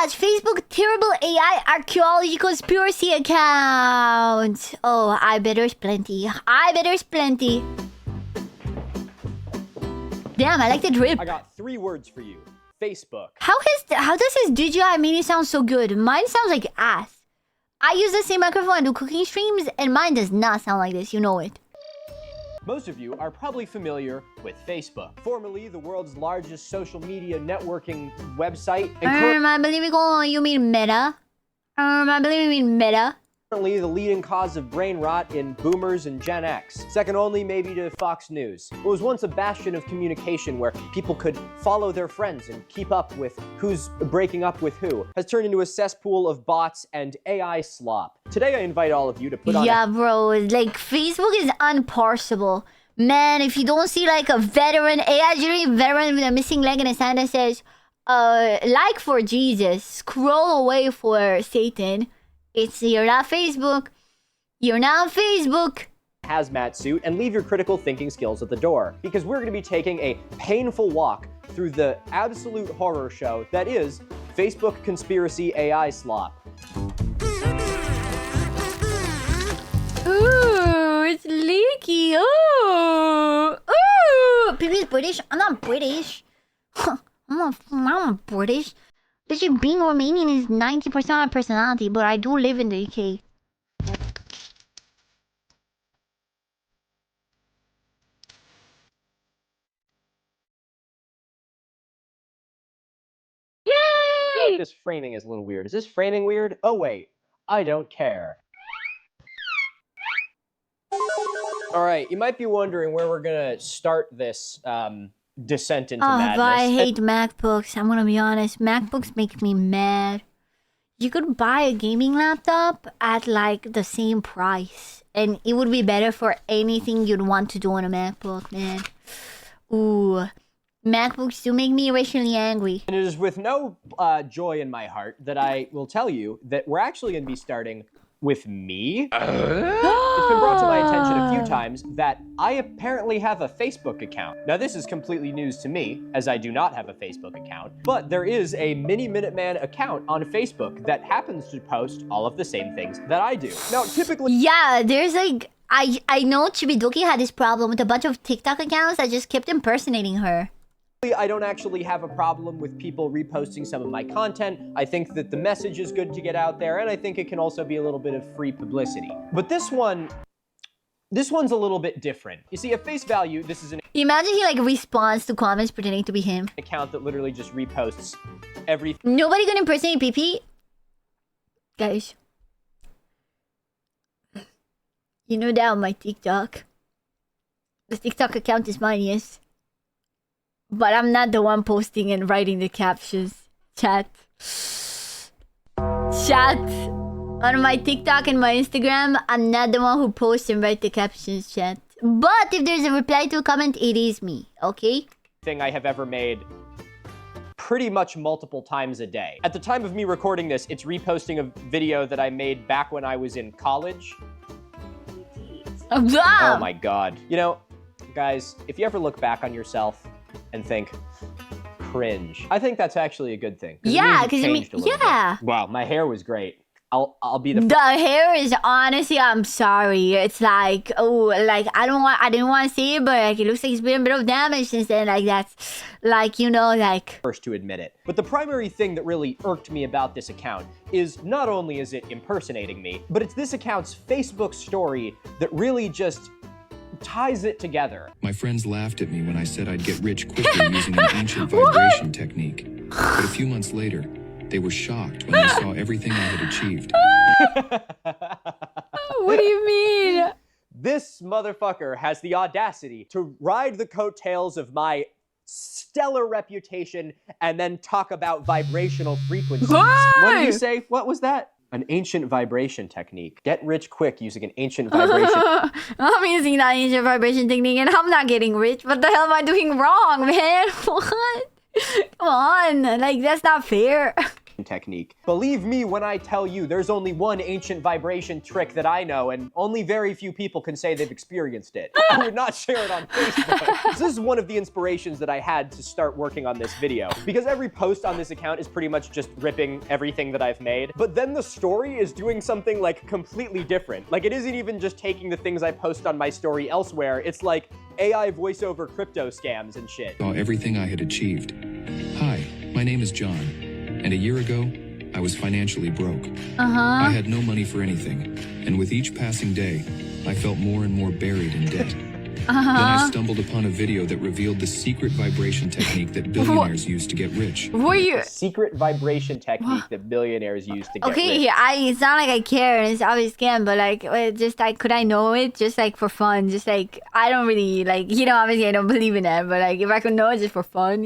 watch Facebook terrible AI archaeology conspiracy account. Oh, I bet there's plenty. Damn, I like the drip. I got 3 words for you. Facebook. How does his DJI Mini sound so good? Mine sounds like ass. I use the same microphone and do cooking streams, and mine does not sound like this. You know it. Most of you are probably familiar with Facebook, formerly the world's largest social media networking website, and I believe you mean Meta. I believe you mean Meta. currently the leading cause of brain rot in boomers and Gen X, second only maybe to Fox News. It was once a bastion of communication where people could follow their friends and keep up with who's breaking up with who, has turned into a cesspool of bots and AI slop. Today I invite all of you to put on bro, like Facebook is unparsable. Man, if you don't see like a veteran, AI veteran with a missing leg and a sign that says, like for Jesus, scroll away for Satan. You're not Facebook. You're not Facebook. Hazmat suit and leave your critical thinking skills at the door, because we're going to be taking a painful walk through the absolute horror show that is Facebook conspiracy AI slop. Ooh, it's leaky. Ooh, ooh. Pipi's British. I'm not British. I'm not British. Literally, being Romanian is 90% of my personality, but I do live in the UK. Yay! This framing is a little weird. Is this framing weird? Oh wait, I don't care. Alright, you might be wondering where we're gonna start this descent into madness. But I hate MacBooks. I'm gonna be honest. MacBooks make me mad. You could buy a gaming laptop at like the same price, and it would be better for anything you'd want to do on a MacBook, man. Ooh, MacBooks do make me irrationally angry. And it is with no joy in my heart that I will tell you that we're actually gonna be starting with me. It's been brought to my attention a few times that I apparently have a Facebook account. Now this is completely news to me, as I do not have a Facebook account, but there is a Miniminuteman account on Facebook that happens to post all of the same things that I do. Now typically— Yeah, there's like, I know Chibiduki had this problem with a bunch of TikTok accounts that just kept impersonating her. I don't actually have a problem with people reposting some of my content. I think that the message is good to get out there, and I think it can also be a little bit of free publicity. But this one's a little bit different. You see, at face value, this is an Imagine he like responds to comments pretending to be him. account that literally just reposts everything. Nobody gonna impersonate Pipi? Guys. You know that on my TikTok. The TikTok account is mine, yes. But I'm not the one posting and writing the captions. Chat. On my TikTok and my Instagram, I'm not the one who posts and writes the captions, chat. But if there's a reply to a comment, it is me, okay? Thing I have ever made pretty much multiple times a day. At the time of me recording this, it's reposting a video that I made back when I was in college. Oh my god. You know, guys, if you ever look back on yourself and think, cringe, I think that's actually a good thing. Yeah, because I mean, yeah. Wow, my hair was great. I'll be the hair is honestly, I'm sorry. It's like, oh, like I didn't want to say it, but like it looks like it's been a bit of damage since then. Like that's like, you know, like first to admit it. But the primary thing that really irked me about this account is not only is it impersonating me, but it's this account's Facebook story that really just ties it together. My friends laughed at me when I said I'd get rich quickly using an ancient vibration technique. But a few months later, they were shocked when they saw everything I had achieved. What do you mean? This motherfucker has the audacity to ride the coattails of my stellar reputation and then talk about vibrational frequencies. What did you say? What was that? An ancient vibration technique. Get rich quick using an ancient vibration. I'm using that ancient vibration technique and I'm not getting rich. What the hell am I doing wrong, man? What? Come on. Like, that's not fair. technique. Believe me when I tell you there's only one ancient vibration trick that I know, and only very few people can say they've experienced it. I would not share it on Facebook. This is one of the inspirations that I had to start working on this video, because every post on this account is pretty much just ripping everything that I've made, but then the story is doing something like completely different. Like, it isn't even just taking the things I post on my story elsewhere, it's like AI voiceover crypto scams and shit. Saw everything I had achieved. Hi, my name is John, and a year ago, I was financially broke. I had no money for anything, and with each passing day, I felt more and more buried in debt. Then I stumbled upon a video that revealed the secret vibration technique that billionaires use to get rich. Were you? Secret vibration technique that billionaires use to get rich. It's not like I care, and it's obvious scam, but like, just like, could I know it just like for fun? Just like, I don't really like, obviously I don't believe in that, but like, if I could know it just for fun,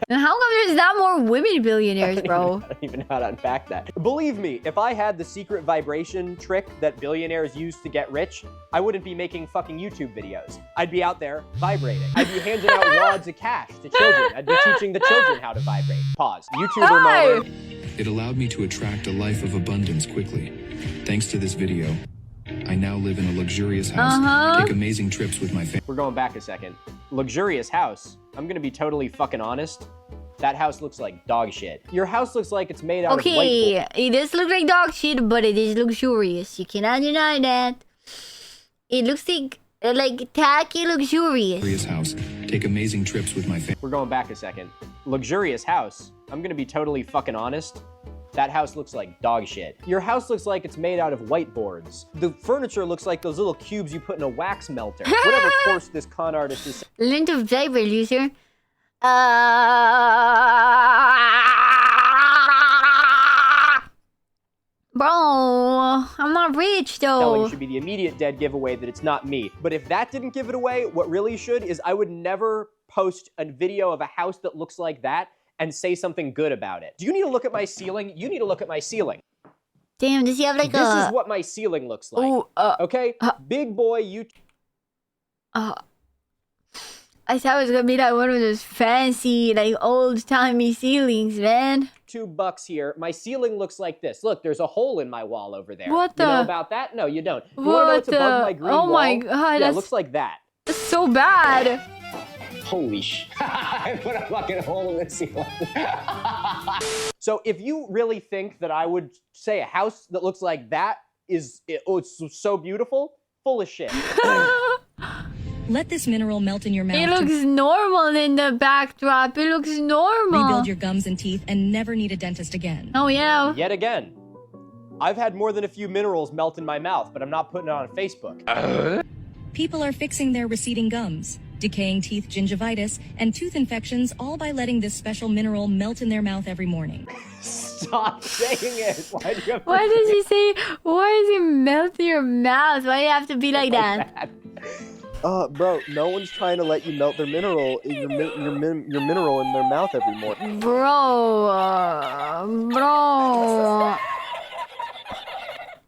And how come there's not more women billionaires, bro? I don't even know how to unpack that. Believe me, if I had the secret vibration trick that billionaires use to get rich, I wouldn't be making fucking YouTube videos. I'd be out there vibrating. I'd be handing out wads of cash to children. I'd be teaching the children how to vibrate. Pause. YouTuber moment. It allowed me to attract a life of abundance quickly. Thanks to this video, I now live in a luxurious house, take amazing trips with my family. We're going back a second. Luxurious house. I'm gonna be totally fucking honest. That house looks like dog shit. Your house looks like it's made out of white Okay, it does look like dog shit, but it is luxurious. You cannot deny that. It looks like tacky luxurious. House, take amazing trips with my family. We're going back a second. Luxurious house. I'm gonna be totally fucking honest. That house looks like dog shit. Your house looks like it's made out of whiteboards. The furniture looks like those little cubes you put in a wax melter. Whatever course this con artist is. Lint of diaper user. Bro, I'm not rich though. Telling should be the immediate dead giveaway that it's not me. But if that didn't give it away, what really should is I would never post a video of a house that looks like that and say something good about it. Do you need to look at my ceiling? You need to look at my ceiling. Damn, does he have like this is what my ceiling looks like. Ooh, okay? Big boy, you... I thought it was gonna be like one of those fancy, like old-timey ceilings, man. $2 here. My ceiling looks like this. Look, there's a hole in my wall over there. What the? You know about that? No, you don't. You wanna know what's above my green wall? Oh my god, yeah, it looks like that. That's so bad. Holy sh! I put a fucking hole in the ceiling. So if you really think that I would say a house that looks like that is, it's so beautiful, full of shit. Let this mineral melt in your mouth. It looks normal in the backdrop. It looks normal. Rebuild your gums and teeth and never need a dentist again. Oh yeah. Yet again. I've had more than a few minerals melt in my mouth, but I'm not putting it on Facebook. People are fixing their receding gums, decaying teeth, gingivitis, and tooth infections, all by letting this special mineral melt in their mouth every morning. Stop saying it. Why do you have to Why does he say, why does it melt in your mouth? Why do you have to be like that? Bro, no one's trying to let you melt their mineral, your mineral in their mouth every morning. Bro.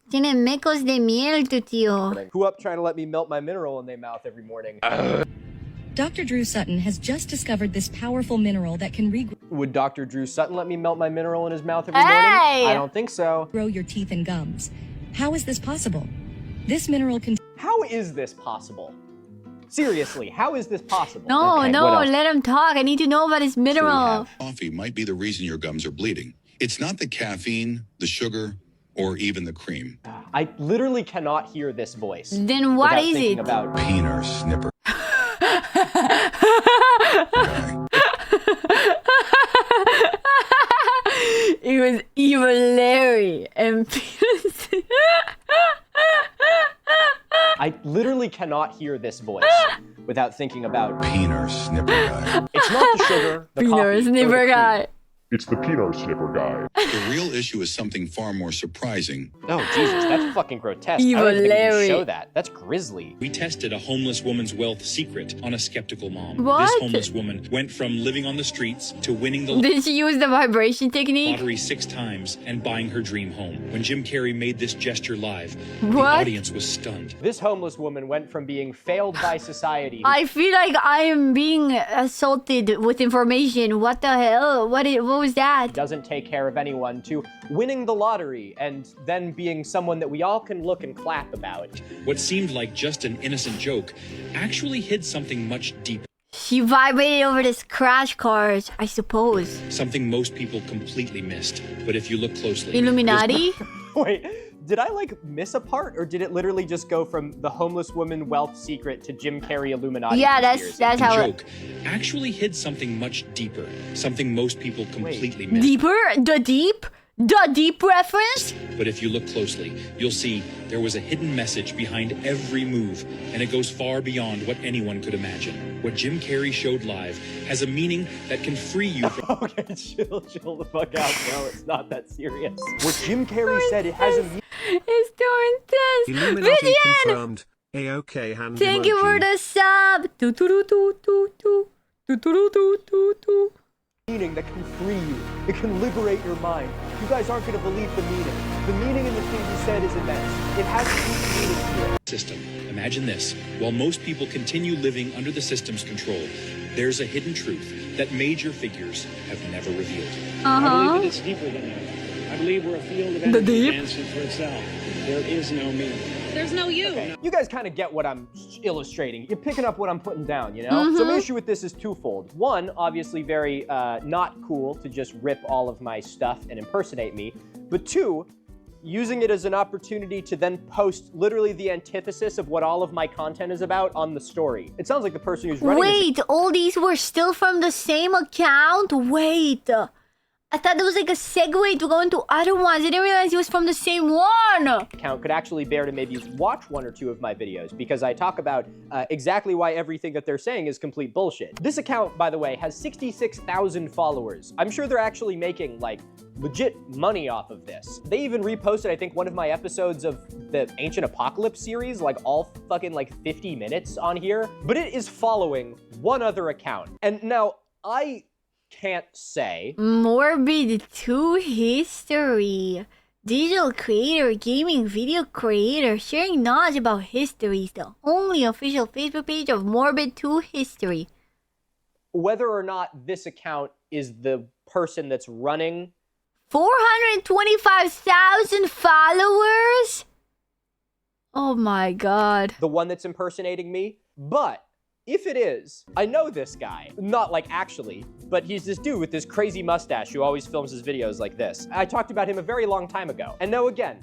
Tiene mecos de miel, tu tío. Who up trying to let me melt my mineral in their mouth every morning? Dr. Drew Sutton has just discovered this powerful mineral that can Would Dr. Drew Sutton let me melt my mineral in his mouth every morning? I don't think so. regrow your teeth and gums. How is this possible? This mineral can... How is this possible? Seriously, how is this possible? No, Okay, no, what else? let him talk. I need to know about his mineral. Coffee might be the reason your gums are bleeding. It's not the caffeine, the sugar, or even the cream. I literally cannot hear this voice. Then what without is thinking it? About Peener snipper. It was Evil Larry and I literally cannot hear this voice without thinking about Peener snipper guy. It's not the sugar, the Peanut coffee, or the sniffer cream. guy. It's the peanut snipper guy. The real issue is something far more surprising. Oh, Jesus, that's fucking grotesque. Evil I don't even think we Larry. can show that. That's grisly. We tested a homeless woman's wealth secret on a skeptical mom. What? This homeless woman went from living on the streets to winning the Did she use the vibration technique? lottery 6 times and buying her dream home. When Jim Carrey made this gesture live, the What? audience was stunned. This homeless woman went from being failed by society. I feel like I am being assaulted with information. What the hell? What was that? Doesn't take care of anyone to winning the lottery and then being someone that we all can look and clap about. What seemed like just an innocent joke actually hid something much deeper. She vibrated over this crash cars, I suppose. Something most people completely missed. But if you look closely, Illuminati? Wait, did I like miss a part, or did it literally just go from the homeless woman wealth secret to Jim Carrey Illuminati? Yeah, conspiracy? that's the how joke actually hid something much deeper. Something most people completely missed. Deeper? The deep? The deep reference? But if you look closely, you'll see there was a hidden message behind every move, and it goes far beyond what anyone could imagine. What Jim Carrey showed live has a meaning that can free you from... Okay, chill the fuck out. No, it's not that serious. What Jim Carrey said, it has a It's too intense. Illuminati Vivian! confirmed. A-OK hand Thank you for emoji. the sub. Do do do do do do do do do do do. meaning that can free you. It can liberate your mind. You guys aren't going to believe the meaning. The meaning in the thing he said is immense. It has deep meaning to it. system. Imagine this. While most people continue living under the system's control, there's a hidden truth that major figures have never revealed. I believe that it's deeper than that. I believe we're a field of energy dancing for itself. There is no me. There's no you. Okay. You guys kind of get what I'm illustrating. You're picking up what I'm putting down, you know? So my issue with this is twofold. One, obviously very not cool to just rip all of my stuff and impersonate me. But two, using it as an opportunity to then post literally the antithesis of what all of my content is about on the story. It sounds like the person who's running Wait, all these were still from the same account? Wait. I thought there was like a segue to go into other ones. I didn't realize it was from the same one. Account could actually bear to maybe watch one or two of my videos because I talk about exactly why everything that they're saying is complete bullshit. This account, by the way, has 66,000 followers. I'm sure they're actually making like legit money off of this. They even reposted, I think, one of my episodes of the Ancient Apocalypse series, like all fucking like 50 minutes on here. But it is following one other account. And now I can't say. Morbid 2 history. Digital creator, gaming video creator, sharing knowledge about histories. The only official Facebook page of Morbid 2 history. Whether or not this account is the person that's running 425,000 followers? Oh my god. the one that's impersonating me, but if it is, I know this guy. Not like actually, but he's this dude with this crazy mustache who always films his videos like this. I talked about him a very long time ago. And now again,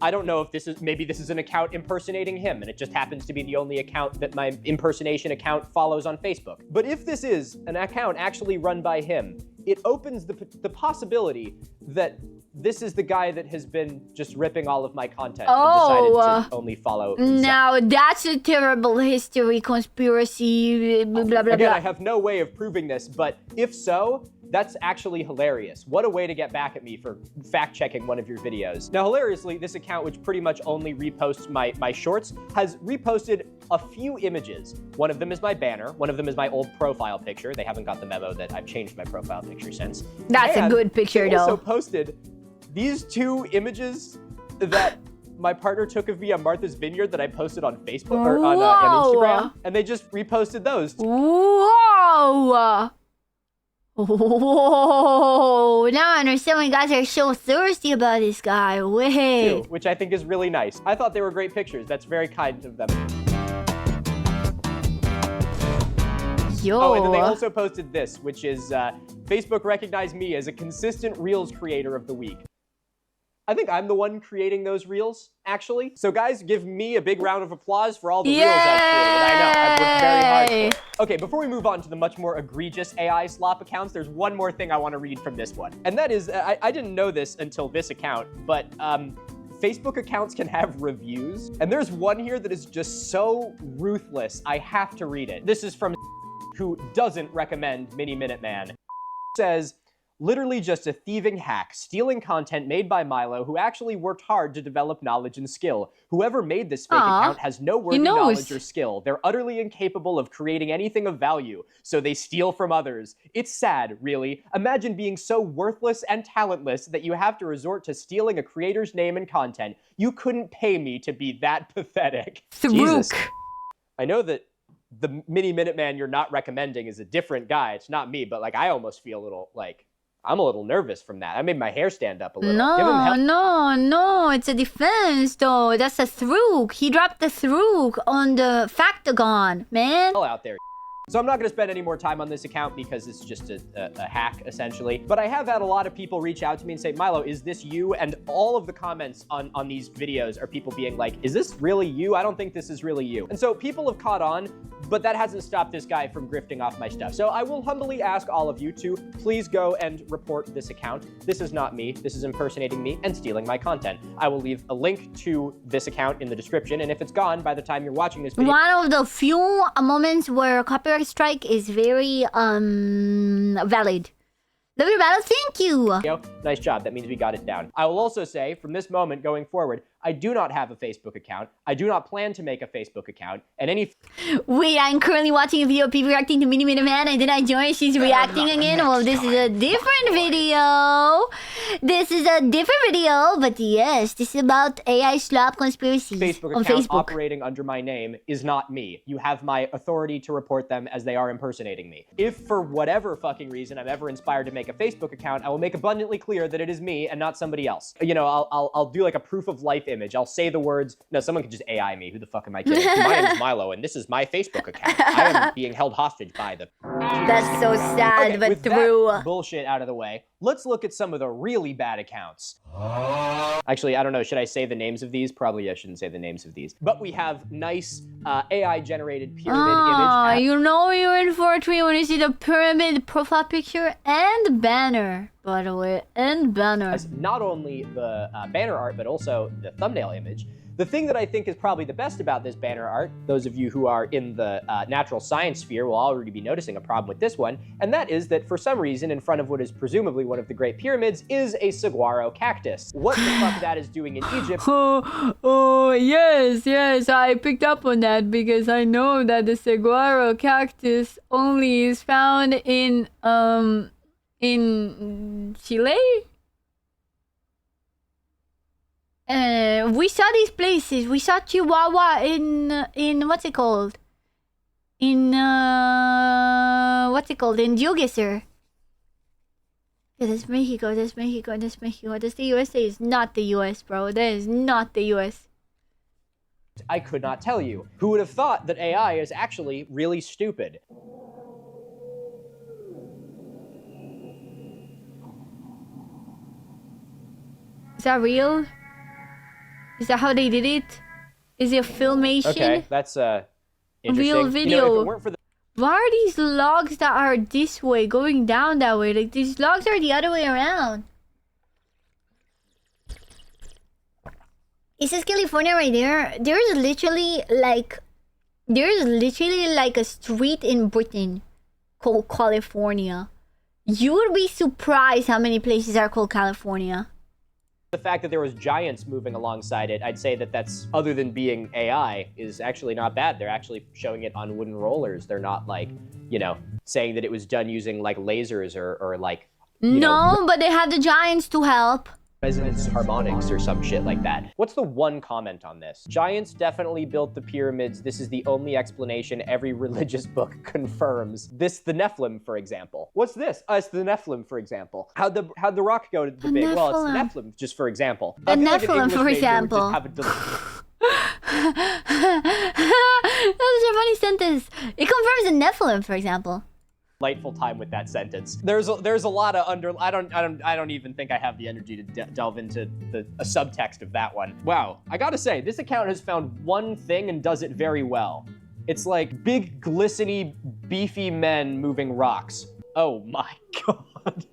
I don't know if maybe this is an account impersonating him and it just happens to be the only account that my impersonation account follows on Facebook. But if this is an account actually run by him, it opens the possibility that this is the guy that has been just ripping all of my content and decided to only follow himself. Now that's a terrible history conspiracy, blah, blah, blah, Again, blah. I have no way of proving this, but if so, that's actually hilarious. What a way to get back at me for fact-checking one of your videos. Now, hilariously, this account, which pretty much only reposts my shorts, has reposted a few images. One of them is my banner. One of them is my old profile picture. They haven't got the memo that I've changed my profile picture since. That's a good picture, they also though. posted these two images that my partner took of me on Martha's Vineyard that I posted on Facebook or on Instagram, and they just reposted those. Whoa! Whoa! Now I understand why you guys are so thirsty about this guy. Wait. Too, which I think is really nice. I thought they were great pictures. That's very kind of them. Yo. Oh, and then they also posted this, which is Facebook recognized me as a consistent Reels creator of the week. I think I'm the one creating those Reels, actually. So guys, give me a big round of applause for all the Reels I've created. I know, I've worked very hard for it. Okay, before we move on to the much more egregious AI slop accounts, there's one more thing I want to read from this one. And that is, I didn't know this until this account, but Facebook accounts can have reviews. And there's one here that is just so ruthless, I have to read it. This is from who doesn't recommend Miniminuteman. Says, Literally just a thieving hack, stealing content made by Milo, who actually worked hard to develop knowledge and skill. Whoever made this fake account has no worthy knowledge or skill. They're utterly incapable of creating anything of value, so they steal from others. It's sad, really. Imagine being so worthless and talentless that you have to resort to stealing a creator's name and content. You couldn't pay me to be that pathetic. Jesus. I know that the Miniminuteman you're not recommending is a different guy. It's not me, but like I almost feel a little like I'm a little nervous from that. I made my hair stand up a little. No, it's a defense though. That's a through. He dropped the through on the Factagon, man. All out there. So I'm not going to spend any more time on this account because it's just a hack, essentially. But I have had a lot of people reach out to me and say, Milo, is this you? And all of the comments on these videos are people being like, is this really you? I don't think this is really you. And so people have caught on, but that hasn't stopped this guy from grifting off my stuff. So I will humbly ask all of you to please go and report this account. This is not me. This is impersonating me and stealing my content. I will leave a link to this account in the description. And if it's gone by the time you're watching this video... One of the few moments where copyright strike is very valid. Love your battle, thank you. Nice job, that means we got it down. I will also say, from this moment going forward, I do not have a Facebook account. I do not plan to make a Facebook account. And any... Wait, I'm currently watching a video of people reacting to Miniminuteman and then I join, she's reacting again. Well, this is a different video. This is a different video, but yes, this is about AI Slop conspiracies Facebook on account Facebook. Operating under my name is not me. You have my authority to report them as they are impersonating me. If for whatever fucking reason I'm ever inspired to make a Facebook account, I will make abundantly clear that it is me and not somebody else. You know, I'll do like a proof of life image. I'll say the words. No, someone could just AI me. Who the fuck am I kidding? My name is Milo, and this is my Facebook account. I am being held hostage by the... That's so sad, okay, but with true. That bullshit out of the way, let's look at some of the really bad accounts. Actually, I don't know. Should I say the names of these? Probably I shouldn't say the names of these. But we have nice AI-generated pyramid image. You know you're in for a treat when you see the pyramid profile picture and banner, by the way, and banner. Not only the banner art, but also the thumbnail image. The thing that I think is probably the best about this banner art, those of you who are in the natural science sphere will already be noticing a problem with this one, and that is that for some reason in front of what is presumably one of the Great Pyramids is a saguaro cactus. What the fuck that is doing in Egypt? Oh, yes, I picked up on that because I know that the saguaro cactus only is found in Chile? We saw these places. We saw Chihuahua in what's it called? In Geogesser. Yeah, that's Mexico. That's the USA. Is not the US, bro. That is not the US. I could not tell you. Who would have thought that AI is actually really stupid? Is that real? Is that how they did it? Is it a filmation? Okay, that's interesting. Real video. You know, if it weren't for the... Why are these logs that are this way going down that way? Like these logs are the other way around. Is this California right there? There's literally like a street in Britain called California. You would be surprised how many places are called California. The fact that there was giants moving alongside it, I'd say that that's, other than being AI, is actually not bad. They're actually showing it on wooden rollers. They're not like, you know, saying that it was done using like lasers or like, you know, but they had the giants to help. resonance harmonics or some shit like that. What's the one comment on this? Giants definitely built the pyramids. This is the only explanation every religious book confirms. The Nephilim, for example. What's this? It's the Nephilim, for example. How'd the rock go to the big? Nephilim. Well, it's the Nephilim, just for example. The Nephilim, for example. That was a funny sentence. It confirms the Nephilim, for example. Delightful time with that sentence. There's a lot of I don't even think I have the energy to delve into a subtext of that one. Wow, I gotta say, this account has found one thing and does it very well. It's like big, glistening, beefy men moving rocks. Oh my god.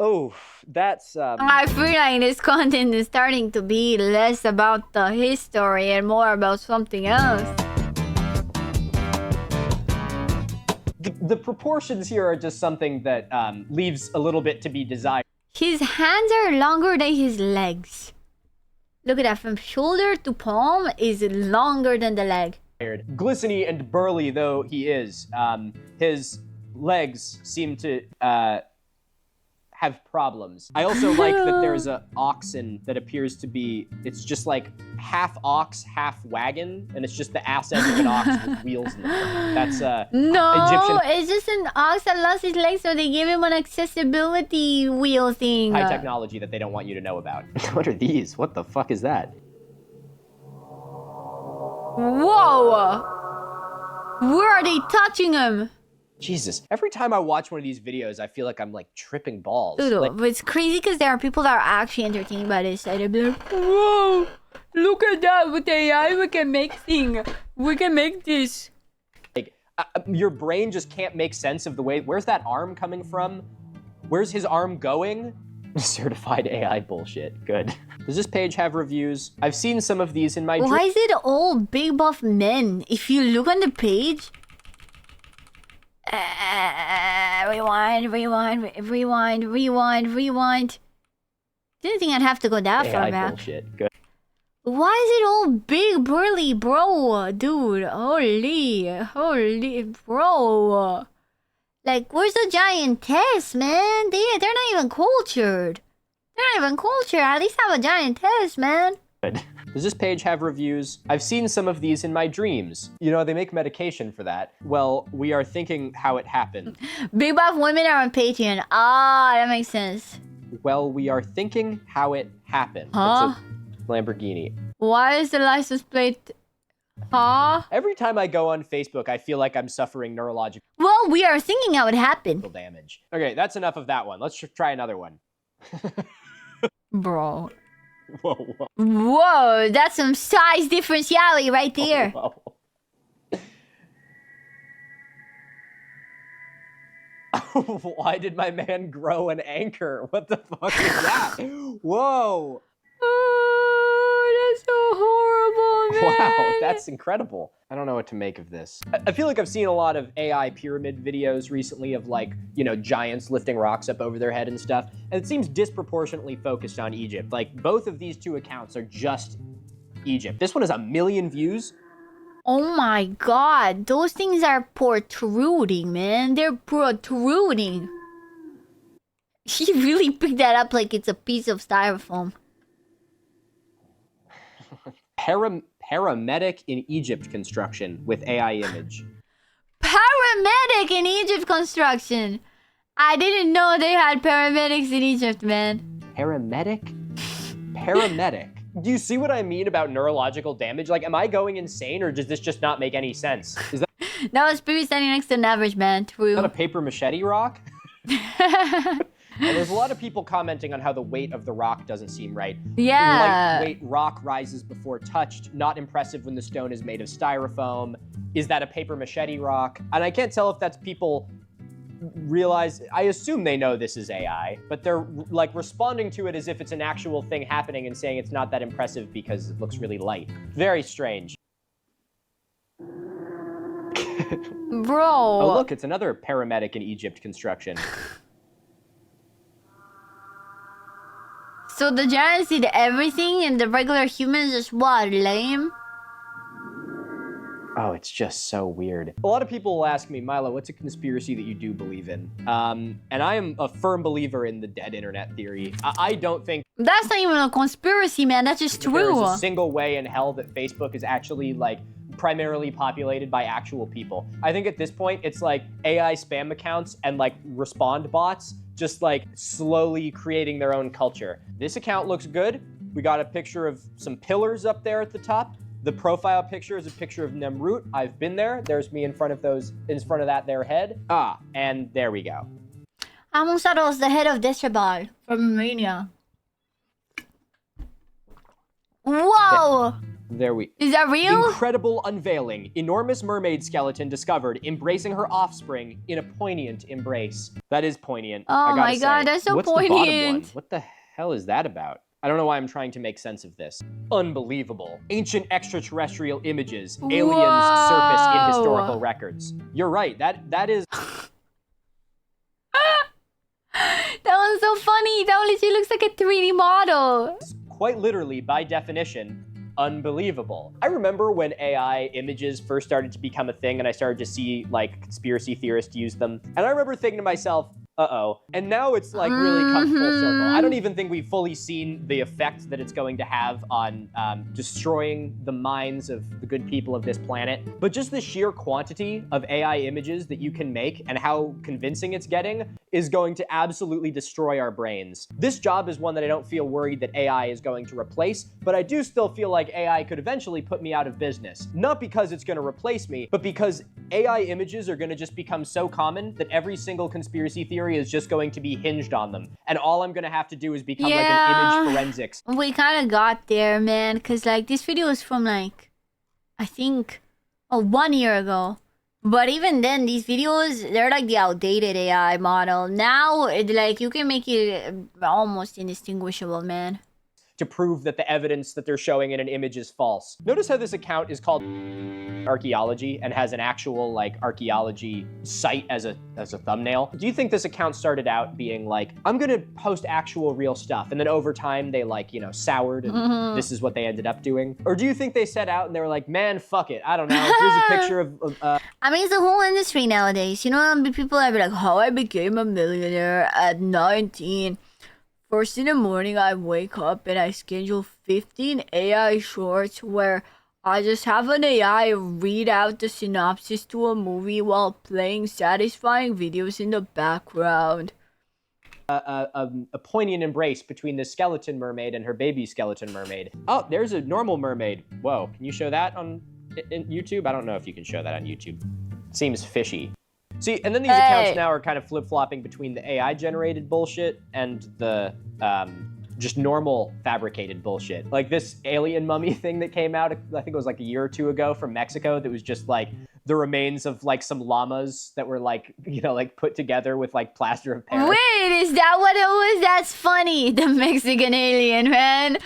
Oh, that's I feel like this content is starting to be less about the history and more about something else. The proportions here are just something that leaves a little bit to be desired. His hands are longer than his legs. Look at that, from shoulder to palm is longer than the leg. Glistening and burly though he is, his legs seem to have problems. I also like that there's a oxen that appears to be, it's just like half ox, half wagon, and it's just the ass end of an ox with wheels in the front. That's no, Egyptian. It's just an ox that lost his legs, so they gave him an accessibility wheel thing. High technology that they don't want you to know about. What are these? What the fuck is that? Whoa! Where are they touching him? Jesus, every time I watch one of these videos, I feel like I'm like tripping balls. Dude, Like, but it's crazy because there are people that are actually entertained by this. They'd be like, whoa, look at that, with AI we can make things. We can make this. like your brain just can't make sense of the way, where's that arm coming from? Where's his arm going? Certified AI bullshit, good. Does this page have reviews? I've seen some of these in my Why is it all big buff men? If you look on the page... rewind. Didn't think I'd have to go that far AI back. bullshit, good. Why is it all big burly, bro? Dude, holy, bro. Like, where's the giantess, man? They're not even cultured. They're not even cultured. At least have a giantess, man. Good. Does this page have reviews? I've seen some of these in my dreams. You know, they make medication for that. Well, we are thinking how it happened. Big buff women are on Patreon. Ah, that makes sense. Well, we are thinking how it happened. Huh? It's a Lamborghini. Why is the license plate... Huh? Every time I go on Facebook, I feel like I'm suffering neurological Well, we are thinking how it happened. damage. Okay, that's enough of that one. Let's try another one. Bro. Whoa, whoa, Whoa, that's some size differentiality right there. whoa. Why did my man grow an anchor? What the fuck is that? Whoa. Oh, that's so horrible, man. Wow, that's incredible. I don't know what to make of this. I feel like I've seen a lot of AI pyramid videos recently of like, you know, giants lifting rocks up over their head and stuff. And it seems disproportionately focused on Egypt. Like both of these two accounts are just Egypt. This one has 1 million views. Oh my god, those things are protruding, man. They're protruding. He really picked that up like it's a piece of styrofoam. Paramedic in Egypt construction with AI image. Paramedic in Egypt construction. I didn't know they had paramedics in Egypt, man. Paramedic? Paramedic. Do you see what I mean about neurological damage? Like, am I going insane or does this just not make any sense? Is that That was Pipi standing next to an average man. True. not a paper machete rock? And there's a lot of people commenting on how the weight of the rock doesn't seem right. Yeah. Lightweight rock rises before touched. Not impressive when the stone is made of styrofoam. Is that a paper machete rock? And I can't tell if that's people realize, I assume they know this is AI, but they're like responding to it as if it's an actual thing happening and saying it's not that impressive because it looks really light. Very strange. Bro. Oh, look, it's another paramedic in Egypt construction. So the giants did everything and the regular humans just what, lame? Oh, it's just so weird. A lot of people will ask me, Milo, what's a conspiracy that you do believe in? And I am a firm believer in the dead internet theory. I don't think That's not even a conspiracy, man. That's just that there's true. a single way in hell that Facebook is actually like primarily populated by actual people. I think at this point, it's like AI spam accounts and like respond bots just like slowly creating their own culture. This account looks good. We got a picture of some pillars up there at the top. The profile picture is a picture of Nemrut. I've been there. There's me in front of that their head. Ah, and there we go. Amusaros, the head of Deshabal from Romania. Whoa! There we. Is that real? Incredible unveiling. Enormous mermaid skeleton discovered, embracing her offspring in a poignant embrace. That is poignant. Oh I gotta my god, say. that's so What's the bottom one? poignant. What the hell is that about? I don't know why I'm trying to make sense of this. Unbelievable. Ancient extraterrestrial images. Aliens surface in historical records. You're right. That is... That one's so funny. That literally looks like a 3D model. Quite literally, by definition, unbelievable. I remember when AI images first started to become a thing and I started to see like conspiracy theorists use them. And I remember thinking to myself, uh-oh. And now it's like really come full circle. I don't even think we've fully seen the effect that it's going to have on destroying the minds of the good people of this planet. But just the sheer quantity of AI images that you can make and how convincing it's getting is going to absolutely destroy our brains. This job is one that I don't feel worried that AI is going to replace, but I do still feel like AI could eventually put me out of business. Not because it's going to replace me, but because AI images are going to just become so common that every single conspiracy theory is just going to be hinged on them. And all I'm going to have to do is become like an image forensics. We kind of got there, man, because like this video is from like, I think, 1 year ago. But even then, these videos, they're like the outdated AI model. Now, like, you can make it almost indistinguishable, man. To prove that the evidence that they're showing in an image is false. Notice how this account is called archaeology and has an actual like archaeology site as a thumbnail. Do you think this account started out being like, I'm gonna post actual real stuff, and then over time they like, you know, soured and this is what they ended up doing? Or do you think they set out and they were like, man, fuck it, I don't know, here's a picture of I mean, it's the whole industry nowadays. You know, people that be like, how I became a millionaire at 19. First in the morning, I wake up and I schedule 15 AI shorts where I just have an AI read out the synopsis to a movie while playing satisfying videos in the background. A poignant embrace between the skeleton mermaid and her baby skeleton mermaid. Oh, there's a normal mermaid. Whoa, can you show that on YouTube? I don't know if you can show that on YouTube. Seems fishy. See, and then these accounts now are kind of flip-flopping between the AI-generated bullshit and the just normal fabricated bullshit. Like this alien mummy thing that came out, I think it was like a year or two ago from Mexico, that was just like the remains of like some llamas that were like, you know, like put together with like plaster of Paris. Wait, is that what it was? That's funny. The Mexican alien, man.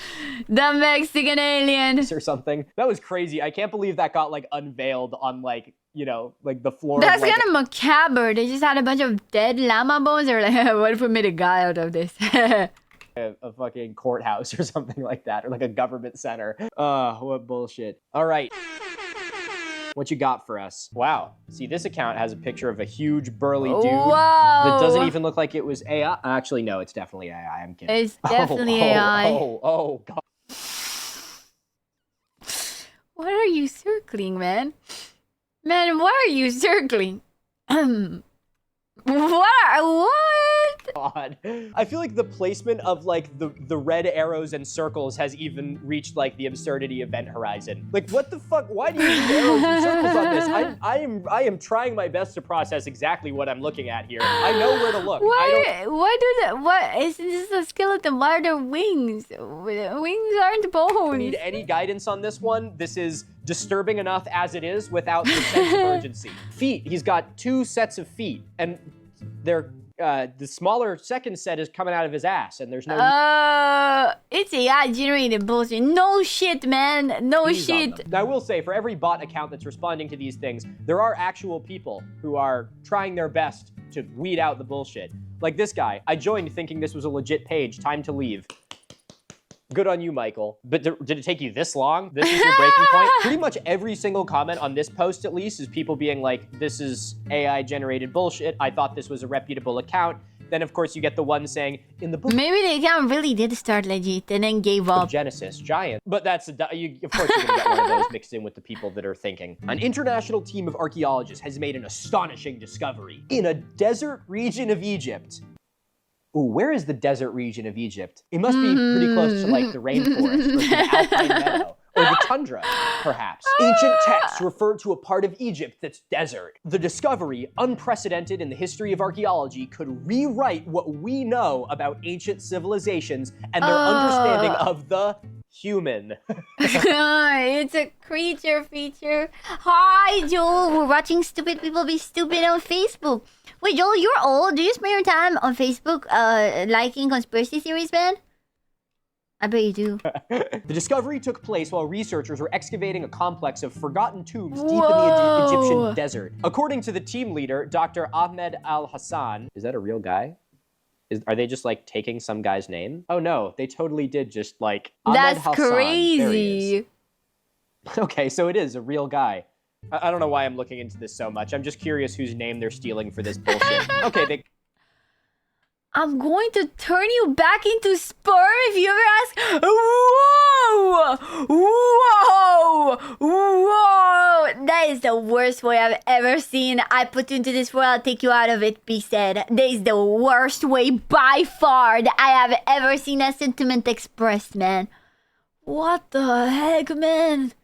The Mexican alien. Or something. That was crazy. I can't believe that got like unveiled on like, you know, like the floor. That's of, like, kind of macabre. They just had a bunch of dead llama bones. They're like, what if we made a guy out of this? a fucking courthouse or something like that, or like a government center. What bullshit. All right. What you got for us? Wow. See, this account has a picture of a huge burly dude that doesn't even look like it was AI. Actually, no, it's definitely AI. I'm kidding. It's definitely AI. Oh, God. What are you circling, man? Man, why are you circling? What? God. I feel like the placement of like the red arrows and circles has even reached like the absurdity event horizon. Like, what the fuck? Why do you need arrows and circles on this? I am trying my best to process exactly what I'm looking at here. I know where to look. What is this a skeleton? Why are there wings? Wings aren't bones. Need any guidance on this one? This is disturbing enough as it is without the sense of urgency. Feet. He's got 2 sets of feet, and they're the smaller second set is coming out of his ass, and there's no. It's AI generated bullshit. No shit, man. No shit. Now, I will say, for every bot account that's responding to these things, there are actual people who are trying their best to weed out the bullshit. Like this guy. I joined thinking this was a legit page. Time to leave. Good on you, Michael. But did it take you this long? This is your breaking point? Pretty much every single comment on this post, at least, is people being like, this is AI-generated bullshit. I thought this was a reputable account. Then, of course, you get the one saying, in the book... Maybe the account really did start legit and then gave up. Genesis, giant. But that's, of course, you're going to get one of those mixed in with the people that are thinking. An international team of archaeologists has made an astonishing discovery. In a desert region of Egypt... Ooh, where is the desert region of Egypt? It must be pretty close to like the rainforest or the alpine meadow or the tundra, perhaps. Ancient texts refer to a part of Egypt that's desert. The discovery, unprecedented in the history of archaeology, could rewrite what we know about ancient civilizations and their understanding of the human. It's a creature feature. Hi, Joel. We're watching stupid people be stupid on Facebook. Wait, Joel, you're old. Do you spend your time on Facebook liking conspiracy theories, man? I bet you do. The discovery took place while researchers were excavating a complex of forgotten tombs deep in the Egyptian desert. According to the team leader, Dr. Ahmed Al-Hassan, is that a real guy? Are they just like taking some guy's name? Oh no, they totally did just like Ahmed That's Hassan. crazy. There he is. Okay, so it is a real guy. I don't know why I'm looking into this so much. I'm just curious whose name they're stealing for this bullshit. Okay, I'm going to turn you back into sperm if you ever ask. Whoa! Whoa! Whoa! That is the worst way I've ever seen. I put you into this world, I'll take you out of it, be said. That is the worst way by far that I have ever seen that sentiment expressed, man. What the heck, man?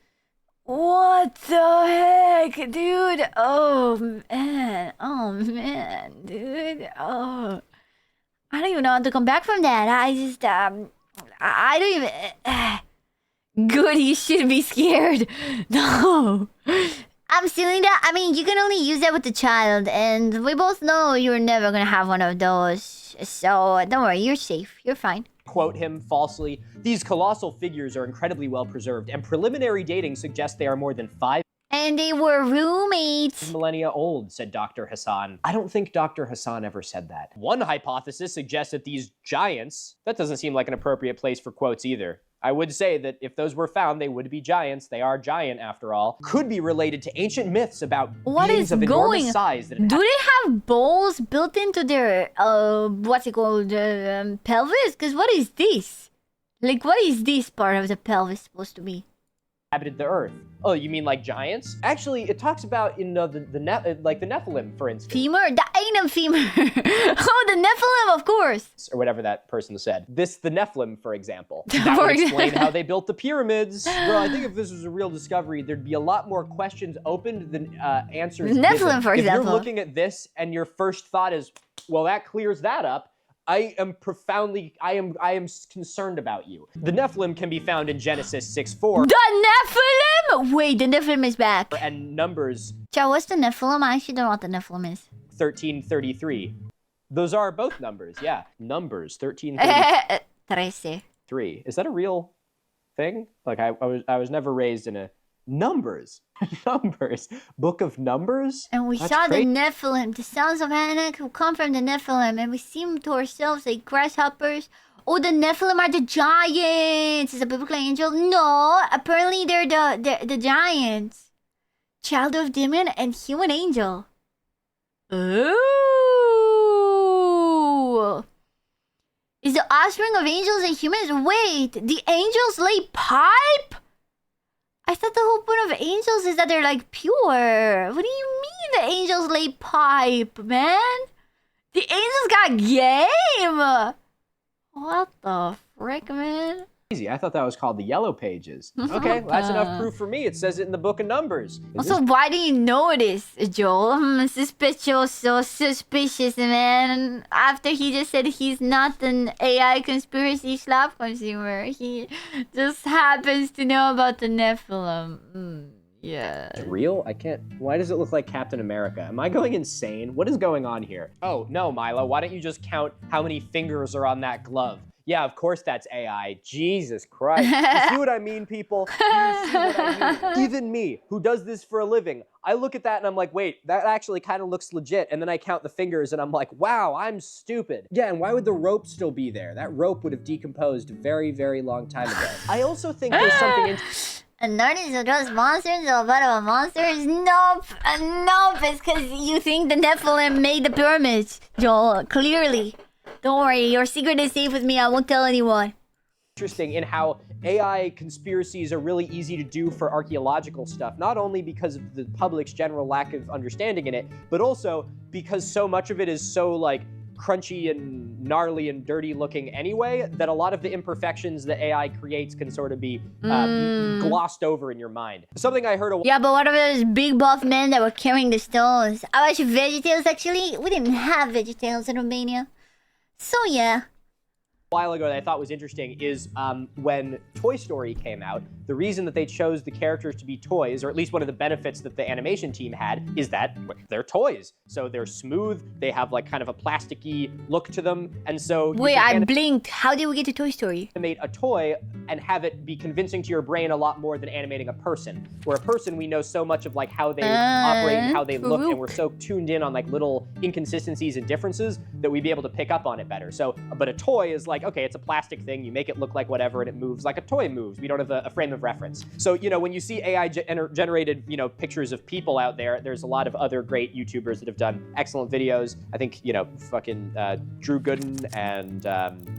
What the heck, dude? Oh, man, dude. Oh. I don't even know how to come back from that. I just, I don't even... Good, you should be scared. No. I'm stealing that. I mean, you can only use that with the child, and we both know you're never gonna have one of those. So, don't worry, you're safe. You're fine. Quote him falsely. These colossal figures are incredibly well preserved, and preliminary dating suggests they are more than 5 And they were roommates. millennia old, said Dr. Hassan. I don't think Dr. Hassan ever said that. One hypothesis suggests that these giants, that doesn't seem like an appropriate place for quotes either. I would say that if those were found, they would be giants. They are giant after all. Could be related to ancient myths about beings of enormous size. Do they have bowls built into their, what's it called, pelvis? Because what is this? Like, what is this part of the pelvis supposed to be? Inhabited the earth. Oh, you mean like giants? Actually, it talks about in the Nephilim, for instance. Femur? That ain't a femur. Oh, the Nephilim, of course. Or whatever that person said. The Nephilim, for example. That would explain how they built the pyramids. Bro, I think if this was a real discovery, there'd be a lot more questions opened than answers Nephilim, given. for example. If you're looking at this and your first thought is, well, that clears that up, I am concerned about you. The Nephilim can be found in Genesis 6:4. The Nephilim? Wait, the Nephilim is back. And Numbers. Chow, what's the Nephilim? I actually don't know what the Nephilim is. 13:33. Those are both numbers, yeah. Numbers 13:33. 13. Is that a real thing? Like I was never raised in a numbers. Numbers. Book of Numbers? And we saw the Nephilim, the sons of Anak who come from the Nephilim, and we seem to ourselves like grasshoppers. Oh, the Nephilim are the giants. Is a biblical angel? No, apparently they're the giants. Child of demon and human angel. Ooh. Is the offspring of angels and humans? Wait, the angels lay pipe? I thought the whole point of angels is that they're like pure. What do you mean the angels lay pipe, man? The angels got game. What the frick, man? Easy. I thought that was called the Yellow Pages. Okay, well, that's enough proof for me. It says it in the Book of Numbers. Also, why do you know this, Joel? I'm suspicious, so suspicious, man. After he just said he's not an AI conspiracy slop consumer, he just happens to know about the Nephilim. Yeah. It's real? I can't. Why does it look like Captain America? Am I going insane? What is going on here? Oh, no, Milo. Why don't you just count how many fingers are on that glove? Yeah, of course that's AI. Jesus Christ. You see what I mean, people? You see what I mean? Even me, who does this for a living, I look at that and I'm like, wait, that actually kind of looks legit. And then I count the fingers and I'm like, wow, I'm stupid. Yeah, and why would the rope still be there? That rope would have decomposed a very, very long time ago. I also think there's something And notice of those monsters or about monsters? Nope. Nope. It's because you think the Nephilim made the pyramids, Joel. Clearly. Don't worry. Your secret is safe with me. I won't tell anyone. Interesting in how AI conspiracies are really easy to do for archaeological stuff, not only because of the public's general lack of understanding in it, but also because so much of it is so like crunchy and gnarly and dirty looking anyway, that a lot of the imperfections that AI creates can sort of be glossed over in your mind. Something I heard a Yeah, but what about those big buff men that were carrying the stones? I watched VeggieTales actually. We didn't have VeggieTales in Romania. So yeah. while ago that I thought was interesting is when Toy Story came out, the reason that they chose the characters to be toys, or at least one of the benefits that the animation team had, is that they're toys. So they're smooth, they have like kind of a plasticky look to them, and so... Wait, I blinked. How did we get to Toy Story? Animate a toy and have it be convincing to your brain a lot more than animating a person. Where a person, we know so much of like how they operate and how they look, and we're so tuned in on like little inconsistencies and differences that we'd be able to pick up on it better. So, but a toy is like, okay, it's a plastic thing, you make it look like whatever, and it moves like a toy moves. We don't have a frame of reference. So, you know, when you see AI generated, you know, pictures of people out there, there's a lot of other great YouTubers that have done excellent videos. I think, you know, fucking Drew Gooden and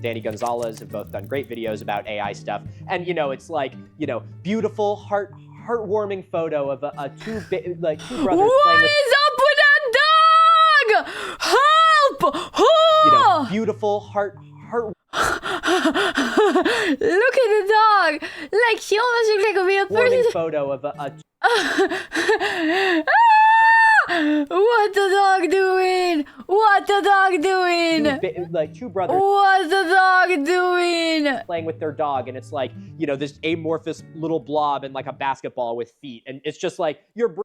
Danny Gonzalez have both done great videos about AI stuff. And, you know, it's like, you know, beautiful, heartwarming photo of two brothers What playing with... is up with that dog? Help! You know, beautiful, heart. Look at the dog! Like, she almost looks like a real person. Photo of What the dog doing? What the dog doing? like two brothers. What the dog doing? Playing with their dog, and it's like, you know, this amorphous little blob and like a basketball with feet, and it's just like your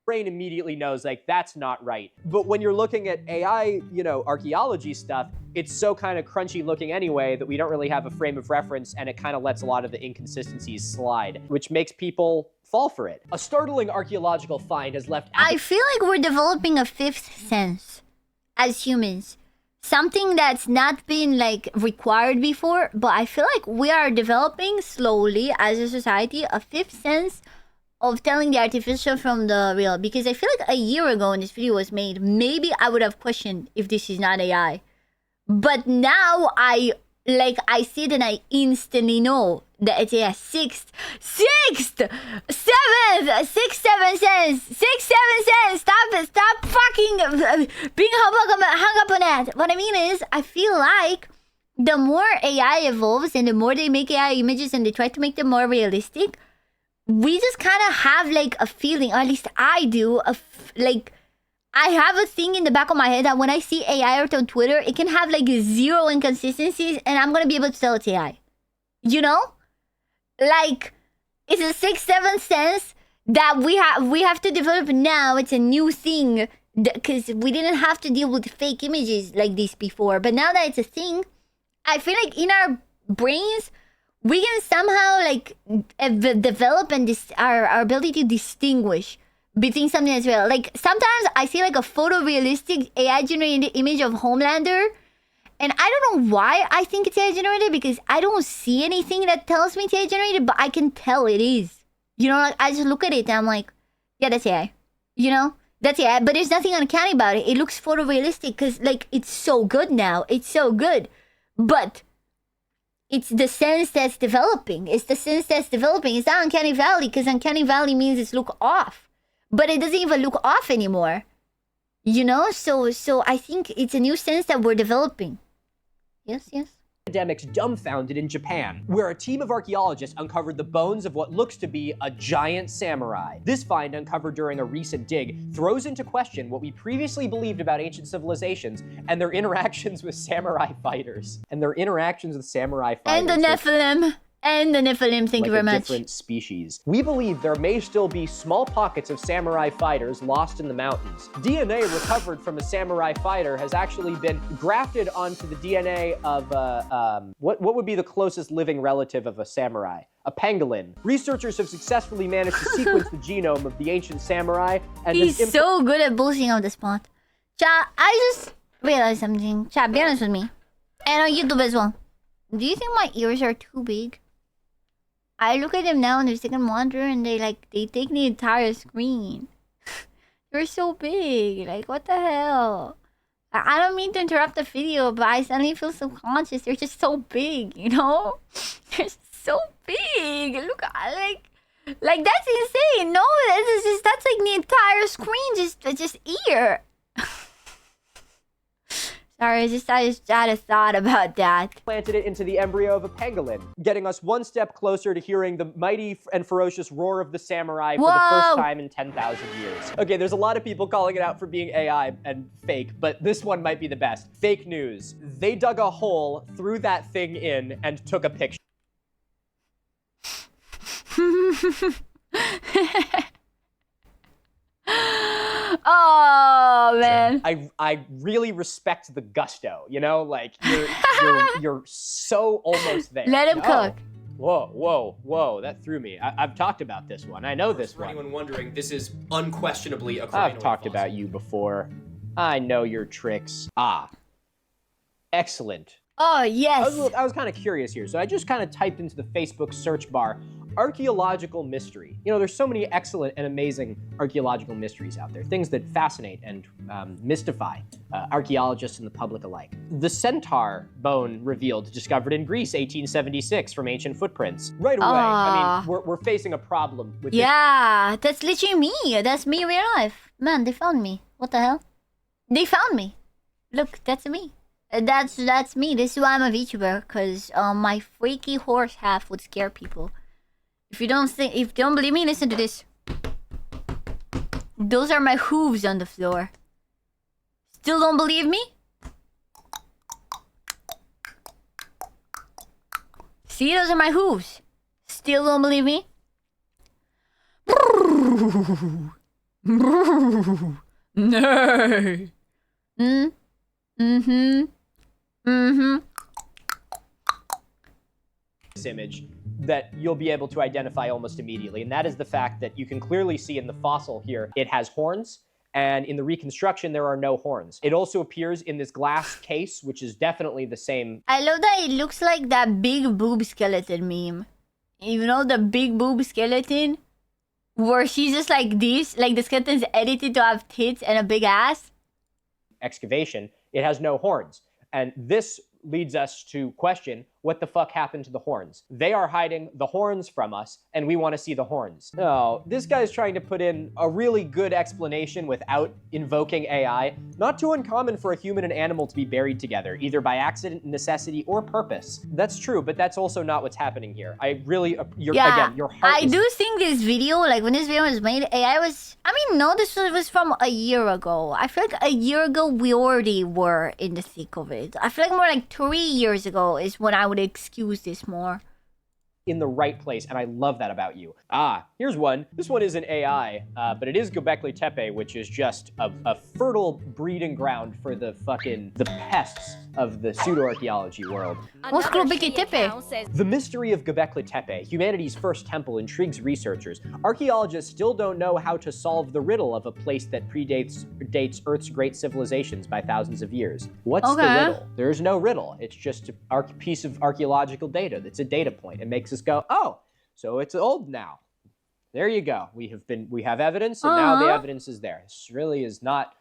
brain immediately knows like that's not right. But when you're looking at AI, you know, archaeology stuff, it's so kind of crunchy looking anyway that we don't really have a frame of reference, and it kind of lets a lot of the inconsistencies slide, which makes people fall for it. A startling archaeological find has left... I feel like we're developing a fifth sense as humans. Something that's not been like required before, but I feel like we are developing slowly as a society a fifth sense of telling the artificial from the real. Because I feel like a year ago when this video was made, maybe I would have questioned if this is not AI. But now I see it and I instantly know that it's a sixth, seventh, 6, 7 cents, 6, 7 cents. Stop fucking being hung up on that. What I mean is, I feel like the more AI evolves and the more they make AI images and they try to make them more realistic, we just kind of have like a feeling, or at least I do, of like, I have a thing in the back of my head that when I see AI out on Twitter, it can have like 0 inconsistencies and I'm going to be able to tell it's AI. You know? Like, it's a 6, 7 cents that we have to develop now. It's a new thing because we didn't have to deal with fake images like this before. But now that it's a thing, I feel like in our brains, we can somehow like develop and our ability to distinguish between something that's real. Like, sometimes I see like a photorealistic AI-generated image of Homelander, and I don't know why I think it's AI-generated, because I don't see anything that tells me it's AI-generated, but I can tell it is. You know, like, I just look at it and I'm like, yeah, that's AI. You know? That's AI, but there's nothing uncanny about it. It looks photorealistic because, like, it's so good now. It's so good. But it's the sense that's developing. It's the sense that's developing. It's not Uncanny Valley, because Uncanny Valley means it's look off. But it doesn't even look off anymore. You know? So I think it's a new sense that we're developing. Yes. Academics dumbfounded in Japan, where a team of archaeologists uncovered the bones of what looks to be a giant samurai. This find, uncovered during a recent dig, throws into question what we previously believed about ancient civilizations and their interactions with samurai fighters. And the Nephilim. And the Nephilim, thank you very much. Different species. We believe there may still be small pockets of samurai fighters lost in the mountains. DNA recovered from a samurai fighter has actually been grafted onto the DNA of what would be the closest living relative of a samurai? A pangolin. Researchers have successfully managed to sequence the genome of the ancient samurai, and he's so good at bullshitting on the spot. Chat, I just realized something. Chat, be honest with me. And on YouTube as well. Do you think my ears are too big? I look at them now on their second monitor and they take the entire screen. They're so big. Like, what the hell? I don't mean to interrupt the video, but I suddenly feel subconscious. They're just so big, you know? They're so big. Look, like that's insane. No, that's like the entire screen, just ear. Sorry, I just had a thought about that. Planted it into the embryo of a pangolin, getting us one step closer to hearing the mighty and ferocious roar of the samurai for the first time in 10,000 years. Okay, there's a lot of people calling it out for being AI and fake, but this one might be the best. Fake news. They dug a hole, threw that thing in, and took a picture. Oh man. I really respect the gusto, you know? Like you're so almost there. Let him cook. Whoa, that threw me. I've talked about this one. I know this one. For anyone wondering, this is unquestionably a crinoid I've talked fossil. about you before. I know your tricks. Excellent. Oh, yes. I was kind of curious here, so I just kind of typed into the Facebook search bar, archaeological mystery. You know, there's so many excellent and amazing archaeological mysteries out there, things that fascinate and mystify archaeologists and the public alike. The centaur bone revealed, discovered in Greece, 1876, from ancient footprints. Right away, I mean, we're facing a problem with that's literally me. That's me in real life. Man, they found me. What the hell? They found me. Look, that's me. That's me. This is why I'm a VTuber, because my freaky horse half would scare people. If you don't believe me, listen to this. Those are my hooves on the floor. Still don't believe me? See, those are my hooves. Still don't believe me? No. this image that you'll be able to identify almost immediately, and that is the fact that you can clearly see in the fossil here, it has horns, and in the reconstruction, there are no horns. It also appears in this glass case, which is definitely the same. I love that it looks like that big boob skeleton meme. You know, the big boob skeleton? Where she's just like this, like the skeleton's edited to have tits and a big ass. Excavation, it has no horns. And this leads us to question what the fuck happened to the horns. They are hiding the horns from us, and we want to see the horns. No, this guy's trying to put in a really good explanation without invoking AI. Not too uncommon for a human and animal to be buried together, either by accident, necessity, or purpose. That's true, but that's also not what's happening here. I really, your heart I do think this video, like when this video was made, AI was, this was from a year ago. I feel like a year ago we already were in the thick of it. I feel like more like 3 years ago is when I would excuse this more. In the right place, and I love that about you. Here's one. This one isn't AI, but it is Göbekli Tepe, which is just a fertile breeding ground for the pests of the pseudo-archaeology world. What's Göbekli Tepe? The mystery of Göbekli Tepe, humanity's first temple, intrigues researchers. Archaeologists still don't know how to solve the riddle of a place that predates Earth's great civilizations by thousands of years. What's the riddle? There's no riddle. It's just a piece of archaeological data. It's a data point. It makes us go, oh, so it's old now. There you go. We have evidence, and now the evidence is there. This really is not.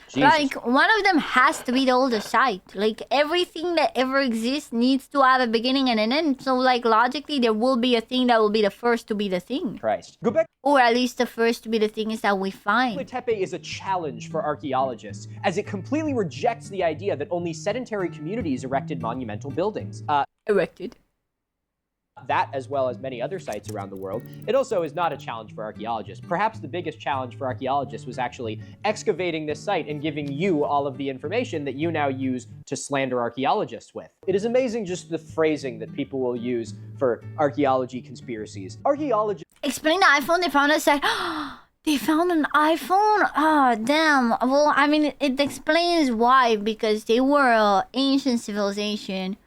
Jesus. Like, one of them has to be the oldest site. Like, everything that ever exists needs to have a beginning and an end. So, like, logically, there will be a thing that will be the first to be the thing. Christ. Or at least the first to be the thing is that we find. Göbekli Tepe is a challenge for archaeologists, as it completely rejects the idea that only sedentary communities erected monumental buildings. That, as well as many other sites around the world. It also is not a challenge for archaeologists. Perhaps the biggest challenge for archaeologists was actually excavating this site and giving you all of the information that you now use to slander archaeologists with. It is amazing just the phrasing that people will use for archaeology conspiracies. Archaeologists... Explain the iPhone they found. It's like, they found an iPhone? Oh, damn. Well, it explains why, because they were an ancient civilization,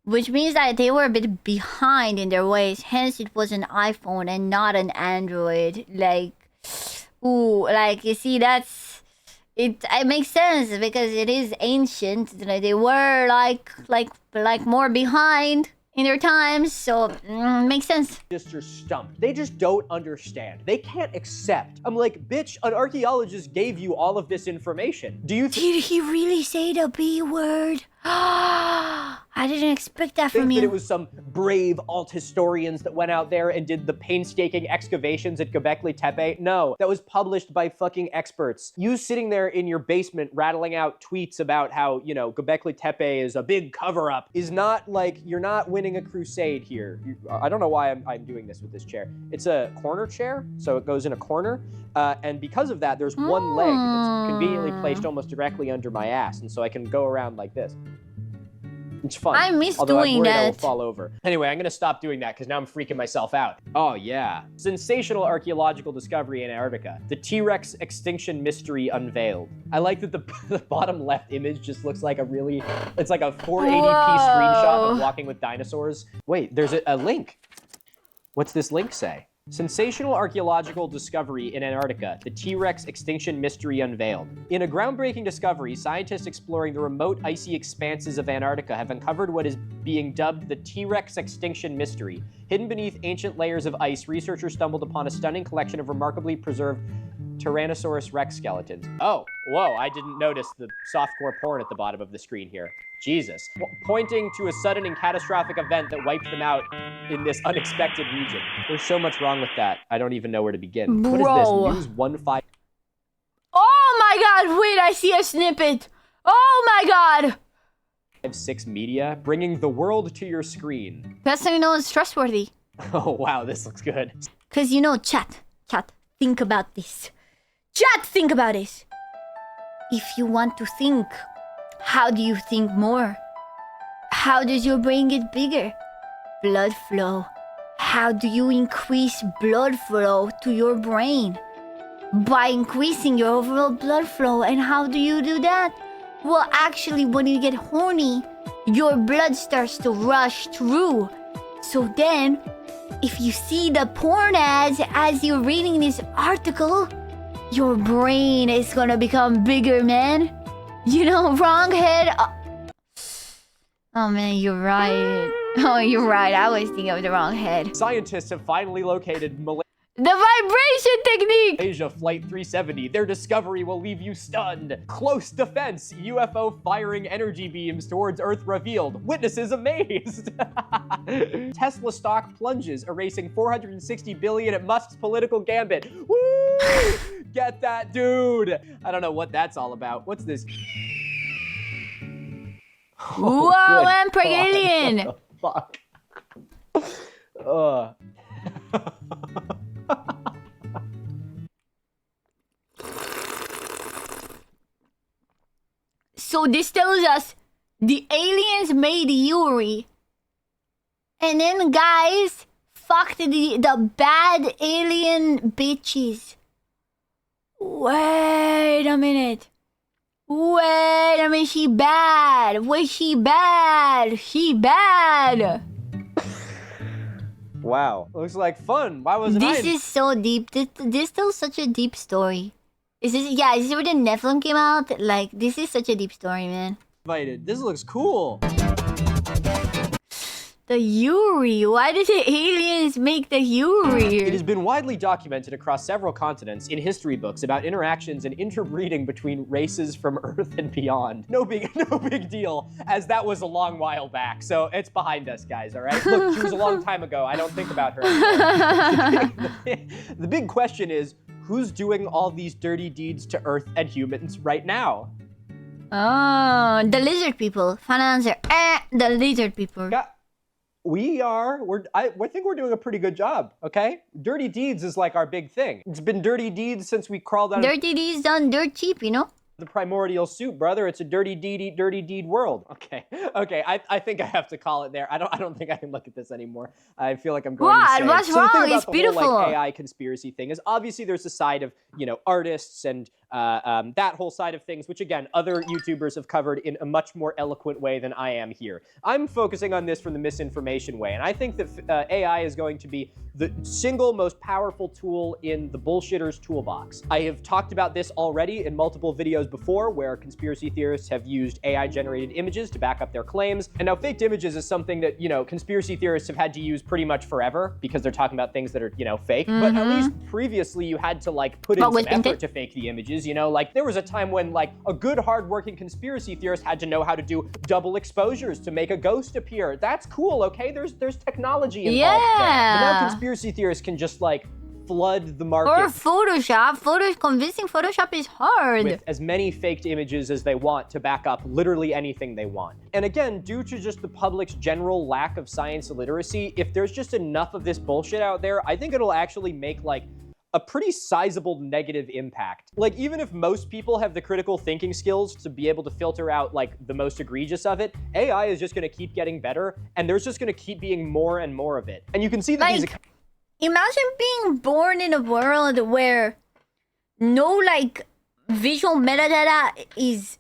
which means that they were a bit behind in their ways. Hence, it was an iPhone and not an Android. Like, you see, that's... It makes sense because it is ancient. They were, like more behind in their times, so makes sense. Just are stumped. They just don't understand. They can't accept. I'm like, bitch, an archaeologist gave you all of this information. Do you... Did he really say the B word? I didn't expect that Think from that you. it was some brave alt historians that went out there and did the painstaking excavations at Göbekli Tepe. No, that was published by fucking experts. You sitting there in your basement rattling out tweets about how, you know, Göbekli Tepe is a big cover-up is not like, you're not winning a crusade here. I don't know why I'm doing this with this chair. It's a corner chair, so it goes in a corner. And because of that, there's one leg that's conveniently placed almost directly under my ass. And so I can go around like this. It's fun. I miss Although doing I'm worried I will that. fall over. Anyway, I'm gonna stop doing that because now I'm freaking myself out. Oh yeah. Sensational archaeological discovery in Antarctica. The T-Rex extinction mystery unveiled. I like that the bottom left image just looks like it's like a 480p screenshot of Walking with Dinosaurs. Wait, there's a link. What's this link say? Sensational archaeological discovery in Antarctica, the T-Rex extinction mystery unveiled. In a groundbreaking discovery, scientists exploring the remote icy expanses of Antarctica have uncovered what is being dubbed the T-Rex extinction mystery. Hidden beneath ancient layers of ice, researchers stumbled upon a stunning collection of remarkably preserved Tyrannosaurus Rex skeletons. Oh, whoa, I didn't notice the softcore porn at the bottom of the screen here. Jesus. Pointing to a sudden and catastrophic event that wiped them out in this unexpected region. There's so much wrong with that. I don't even know where to begin. Bro. What is this? News 15. Oh my god, wait, I see a snippet. Oh my god. 6 Media, bringing the world to your screen. That's how you know it's trustworthy. Oh wow, this looks good. Because you know, chat, think about this. Chat, think about this. If you want to think, how do you think more? How does your brain get bigger? Blood flow. How do you increase blood flow to your brain? By increasing your overall blood flow. And how do you do that? Well, actually, when you get horny, your blood starts to rush through. So then, if you see the porn ads as you're reading this article, your brain is gonna become bigger, man. You know, wrong head. Oh man, you're right. Oh, you're right. I was thinking of the wrong head. Scientists have finally located The vibration technique! Asia Flight 370. Their discovery will leave you stunned. Close defense. UFO firing energy beams towards Earth revealed. Witnesses amazed. Tesla stock plunges, erasing 460 billion at Musk's political gambit. Woo! Get that dude. I don't know what that's all about. What's this? Whoa, I'm alien. Fuck. So this tells us the aliens made Yuri. And then guys fucked the bad alien bitches. Wait a minute. She bad. Was she bad? She bad. Wow. Looks like fun. Why wasn't This is so deep. This tells such a deep story. Is this where the Nephilim came out? Like, this is such a deep story, man. invited? This looks cool. The Yuri. Why did the aliens make the Yuri? It has been widely documented across several continents in history books about interactions and interbreeding between races from Earth and beyond. No big deal, as that was a long while back. So it's behind us, guys, all right? Look, she was a long time ago. I don't think about her anymore. The big question is, who's doing all these dirty deeds to Earth and humans right now? Oh, the lizard people. Final answer. The lizard people. Yeah. I think we're doing a pretty good job, okay? Dirty deeds is like our big thing. It's been dirty deeds since we crawled out of Dirty deeds done dirt cheap, you know? the primordial soup, brother. It's a dirty deed world. Okay, I think I have to call it there. I don't think I can look at this anymore. I feel like I'm going insane. What's so wrong? The thing about it's the beautiful. whole, like, AI conspiracy thing is obviously there's a side of, you know, artists and that whole side of things, which again, other YouTubers have covered in a much more eloquent way than I am here. I'm focusing on this from the misinformation way, and I think that AI is going to be the single most powerful tool in the bullshitter's toolbox. I have talked about this already in multiple videos before, where conspiracy theorists have used AI-generated images to back up their claims. And now faked images is something that, you know, conspiracy theorists have had to use pretty much forever because they're talking about things that are, you know, fake. But at least previously you had to, like, put in some effort to fake the images. conspiracies, you know? Like, there was a time when, like, a good, hardworking conspiracy theorist had to know how to do double exposures to make a ghost appear. That's cool, okay? There's technology involved there. But now conspiracy theorists can just, like, flood the market. Or Photoshop. Convincing Photoshop is hard. With as many faked images as they want to back up literally anything they want. And again, due to just the public's general lack of science literacy, if there's just enough of this bullshit out there, I think it'll actually make, like, a pretty sizable negative impact. Like, even if most people have the critical thinking skills to be able to filter out, like, the most egregious of it, AI is just gonna keep getting better, and there's just gonna keep being more and more of it. And you can see that these... Imagine being born in a world where no, like, visual metadata is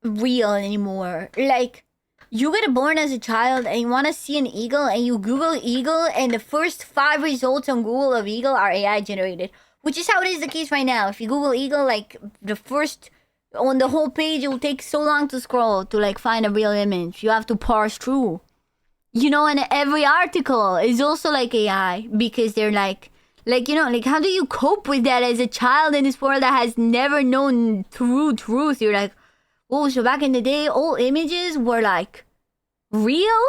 real anymore. Like, you get born as a child and you want to see an eagle and you Google eagle and the first 5 results on Google of eagle are AI generated. Which is how it is the case right now. If you Google eagle, like, the first... on the whole page, it will take so long to scroll to, like, find a real image. You have to parse through. You know, and every article is also like AI because they're like, you know, like, how do you cope with that as a child in this world that has never known true truth? You're like, oh, so back in the day, all images were, like, real?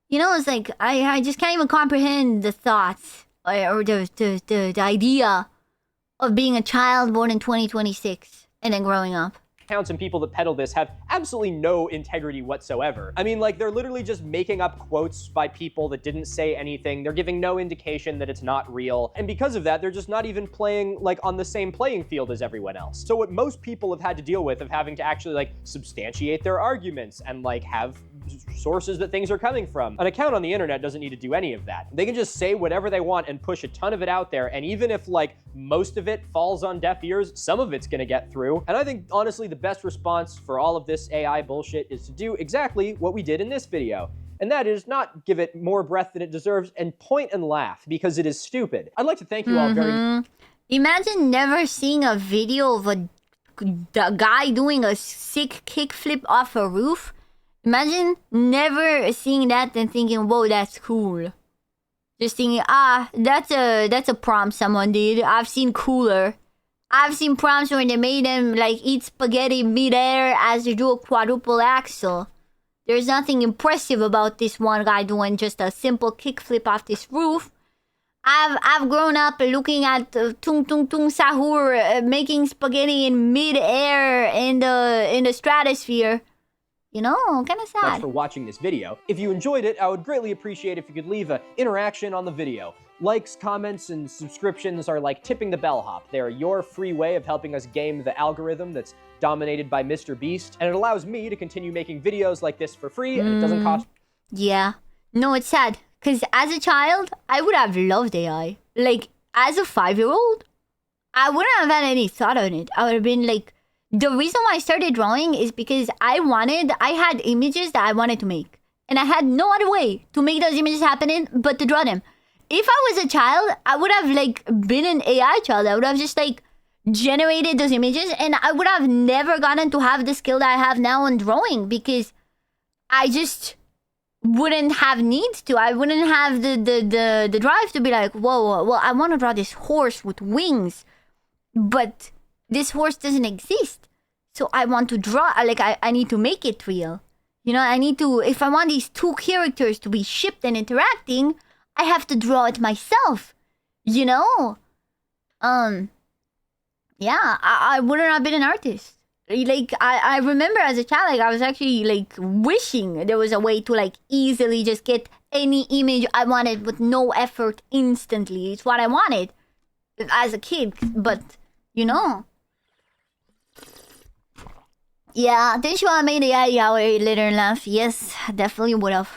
You know, it's like, I just can't even comprehend the thoughts or the idea of being a child born in 2026 and then growing up. Accounts and people that peddle this have absolutely no integrity whatsoever. I mean, like, they're literally just making up quotes by people that didn't say anything. They're giving no indication that it's not real. And because of that, they're just not even playing, like, on the same playing field as everyone else. So what most people have had to deal with of having to actually, like, substantiate their arguments and, like, have sources that things are coming from. An account on the internet doesn't need to do any of that. They can just say whatever they want and push a ton of it out there. And even if, like, most of it falls on deaf ears, some of it's gonna get through. And I think, honestly, the best response for all of this AI bullshit is to do exactly what we did in this video. And that is not give it more breath than it deserves and point and laugh because it is stupid. I'd like to thank you all very... Imagine never seeing a video of a guy doing a sick kickflip off a roof. Imagine never seeing that and thinking, whoa, that's cool. Just thinking, that's a prompt someone did. I've seen cooler. I've seen prompts where they made them, like, eat spaghetti midair as they do a quadruple axel. There's nothing impressive about this one guy doing just a simple kickflip off this roof. I've grown up looking at Tung Tung Tung Sahur making spaghetti in midair in the stratosphere. You know, kind of sad. Thanks for watching this video. If you enjoyed it, I would greatly appreciate if you could leave an interaction on the video. Likes, comments, and subscriptions are like tipping the bellhop. They're your free way of helping us game the algorithm that's dominated by Mr. Beast, and it allows me to continue making videos like this for free, and it doesn't cost... Yeah. No, it's sad. Because as a child, I would have loved AI. Like, as a 5-year-old, I wouldn't have had any thought on it. I would have been like... The reason why I started drawing is because I had images that I wanted to make. And I had no other way to make those images happen but to draw them. If I was a child, I would have, like, been an AI child. I would have just, like, generated those images. And I would have never gotten to have the skill that I have now on drawing. Because I just wouldn't have need to. I wouldn't have the drive to be like, whoa, well, I want to draw this horse with wings. But... this horse doesn't exist. So I want to draw, like, I need to make it real. You know, I need to, if I want these 2 characters to be shipped and interacting, I have to draw it myself. You know? Yeah, I wouldn't have been an artist. Like, I remember as a child, like, I was actually, like, wishing there was a way to, like, easily just get any image I wanted with no effort instantly. It's what I wanted as a kid, but, you know... Yeah, didn't you want to make the AI hour later and laugh? Yes, definitely would have.